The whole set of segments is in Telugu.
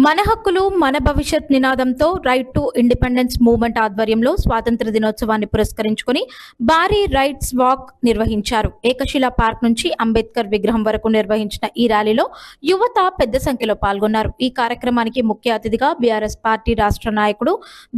మన హక్కులు మన భవిష్యత్ నినాదంతో రైట్ టు ఇండిపెండెన్స్ మూవ్మెంట్ ఆధ్వర్యంలో స్వాతంత్ర దినోత్సవాన్ని పురస్కరించుకుని భారీ రైట్స్ వాక్ నిర్వహించారు. ఏకశిలా పార్క్ నుంచి అంబేద్కర్ విగ్రహం వరకు నిర్వహించిన ఈ ర్యాలీలో యువత పెద్ద సంఖ్యలో పాల్గొన్నారు. ఈ కార్యక్రమానికి ముఖ్య అతిథిగా బీఆర్ఎస్ పార్టీ రాష్ట్ర నాయకుడు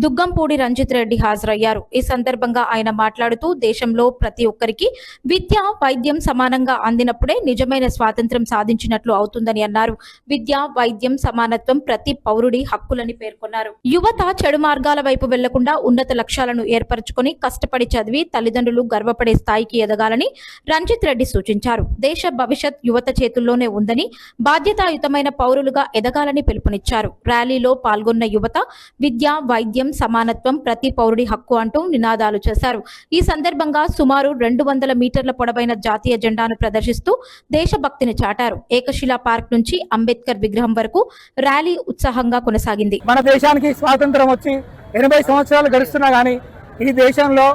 దుగ్గంపూడి రంజిత్ రెడ్డి హాజరయ్యారు. ఈ సందర్భంగా ఆయన మాట్లాడుతూ దేశంలో ప్రతి ఒక్కరికి విద్య, వైద్యం సమానంగా అందినప్పుడే నిజమైన స్వాతంత్ర్యం సాధించినట్లు అవుతుందని అన్నారు. విద్య, వైద్యం, సమానత్వం ప్రతి పౌరుడి హక్కులని పేర్కొన్నారు. యువత చెడు మార్గాల వైపు వెళ్లకుండా ఉన్నత లక్ష్యాలను ఏర్పరచుకొని కష్టపడి చదివి తల్లిదండ్రులు గర్వపడే స్థాయికి ఎదగాలని రంజిత్ రెడ్డి సూచించారు. దేశ భవిష్యత్ యువత చేతుల్లోనే ఉందని, బాధ్యతాయుతమైన పౌరులుగా ఎదగాలని పిలుపునిచ్చారు. ర్యాలీలో పాల్గొన్న యువత విద్య, వైద్యం, సమానత్వం ప్రతి పౌరుడి హక్కు అంటూ నినాదాలు చేశారు. ఈ సందర్భంగా సుమారు 200 మీటర్ల పొడవైన జాతీయ జెండాను ప్రదర్శిస్తూ దేశభక్తిని చాటారు. ఏకశిలా పార్క్ నుంచి అంబేద్కర్ విగ్రహం వరకు ర్యాలీ ఉత్సాహంగా కొనసాగింది. మన దేశానికి స్వాతంత్రం వచ్చి 80 సంవత్సరాలు గడుస్తున్నా గానీ ఈ దేశంలో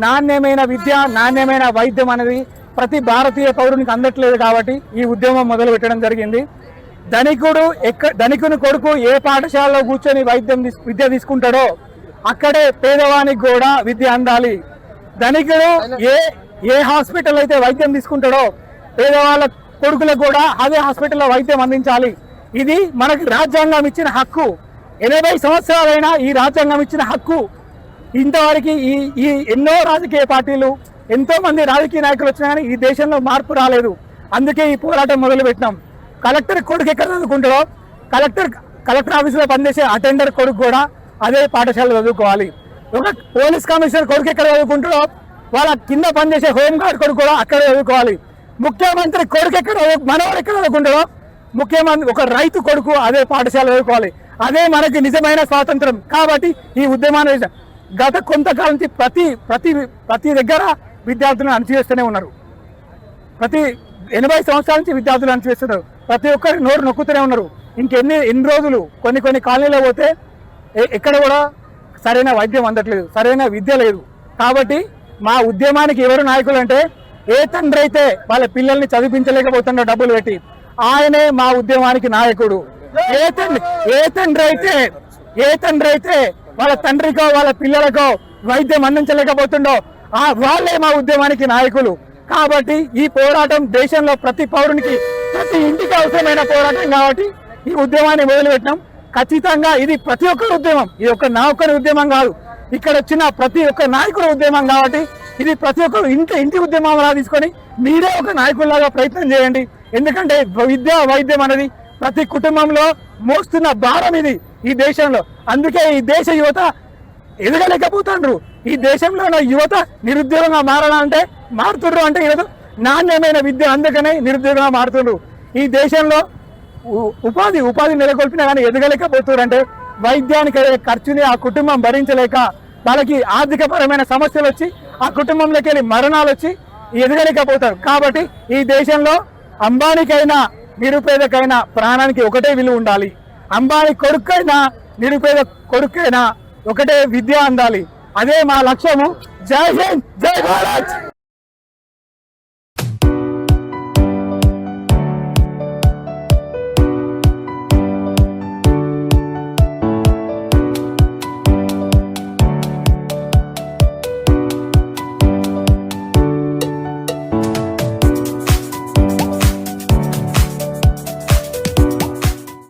నాణ్యమైన విద్య, నాణ్యమైన వైద్యం అనేది ప్రతి భారతీయ పౌరునికి అందట్లేదు. కాబట్టి ఈ ఉద్యమం మొదలు పెట్టడం జరిగింది. ధనికుని కొడుకు ఏ పాఠశాలలో కూర్చొని విద్య తీసుకుంటాడో అక్కడే పేదవానికి కూడా విద్య అందాలి. ధనికుడు ఏ హాస్పిటల్ అయితే వైద్యం తీసుకుంటాడో పేదవాళ్ళ కొడుకులకు కూడా అదే హాస్పిటల్లో వైద్యం అందించాలి. ఇది మనకి రాజ్యాంగం ఇచ్చిన హక్కు. 80 సంవత్సరాలైనా ఈ రాజ్యాంగం ఇచ్చిన హక్కు ఇంతవరకు ఈ ఎన్నో రాజకీయ పార్టీలు, ఎంతో మంది రాజకీయ నాయకులు వచ్చినా కానీ ఈ దేశంలో మార్పు రాలేదు. అందుకే ఈ పోరాటం మొదలు పెట్టినాం. కలెక్టర్ కొడుకు ఎక్కడ చదువుకుంటాడో కలెక్టర్ ఆఫీసులో పనిచేసే అటెండర్ కొడుకు కూడా అదే పాఠశాలలో చదువుకోవాలి. ఒక పోలీస్ కమిషనర్ కొడుకు ఎక్కడ చదువుకుంటాడో వాళ్ళ కింద పనిచేసే హోంగార్డ్ కొడుకు కూడా అక్కడే చదువుకోవాలి. ముఖ్యమంత్రి కొడుకు మనవాడు ఎక్కడ చదువుకుంటాడో ముఖ్యమంత్రి ఒక రైతు కొడుకు అదే పాఠశాల చదువుకోవాలి. అదే మనకి నిజమైన స్వాతంత్రం. కాబట్టి ఈ ఉద్యమాన్ని గత కొంతకాలం నుంచి ప్రతి దగ్గర విద్యార్థులను అణచివేస్తూనే ఉన్నారు. ప్రతి 80 సంవత్సరాల నుంచి విద్యార్థులు అణచివేస్తున్నారు. ప్రతి ఒక్కరి నోరు నొక్కుతూనే ఉన్నారు. ఎన్ని రోజులు కొన్ని కాలనీలో పోతే ఎక్కడ కూడా సరైన వైద్యం అందట్లేదు, సరైన విద్య లేదు. కాబట్టి మా ఉద్యమానికి ఎవరు నాయకులు అంటే ఏ తండ్రి అయితే వాళ్ళ పిల్లల్ని చదివించలేకపోతున్నారో డబ్బులు పెట్టి ఆయనే మా ఉద్యమానికి నాయకుడు. ఏ తండ్రి అయితే వాళ్ళ తండ్రికో వాళ్ళ పిల్లలకో వైద్యం అందించలేకపోతుండో వాళ్ళే మా ఉద్యమానికి నాయకులు. కాబట్టి ఈ పోరాటం దేశంలో ప్రతి పౌరునికి, ప్రతి ఇంటికి అవసరమైన పోరాటం. కాబట్టి ఈ ఉద్యమాన్ని మొదలుపెట్టినాం. ఖచ్చితంగా ఇది ప్రతి ఒక్కరి ఉద్యమం. ఇది నా ఒక్కరి ఉద్యమం కాదు, ఇక్కడ వచ్చిన ప్రతి ఒక్క నాయకుల ఉద్యమం. కాబట్టి ఇది ప్రతి ఒక్కరు ఇంటి ఉద్యమంలా తీసుకొని మీరే ఒక నాయకుల్లాగా ప్రయత్నం చేయండి. ఎందుకంటే విద్య, వైద్యం అనేది ప్రతి కుటుంబంలో మోస్తున్న భారం ఇది ఈ దేశంలో. అందుకే ఈ దేశ యువత ఎదగలేకపోతుండ్రు. ఈ దేశంలో యువత నిరుద్యోగంగా మారాలంటే మారుతుండ్రు అంటే ఈరోజు నాణ్యమైన విద్య అందుకనే నిరుద్యోగంగా మారుతుండ్రు. ఈ దేశంలో ఉపాధి నెలకొల్పినా కానీ ఎదగలేకపోతున్నారు. అంటే వైద్యానికి ఖర్చుని ఆ కుటుంబం భరించలేక వాళ్ళకి ఆర్థికపరమైన సమస్యలు వచ్చి ఆ కుటుంబంలోకి వెళ్ళి మరణాలు వచ్చి ఎదగలేకపోతారు. కాబట్టి ఈ దేశంలో అంబానీకైనా నిరుపేదకైనా ప్రాణానికి ఒకటే విలువ ఉండాలి. అంబానీ కొడుకైనా నిరుపేద కొడుకైనా ఒకటే విద్య అందాలి. అదే మా లక్ష్యము. జై హింద్, జై భారత్.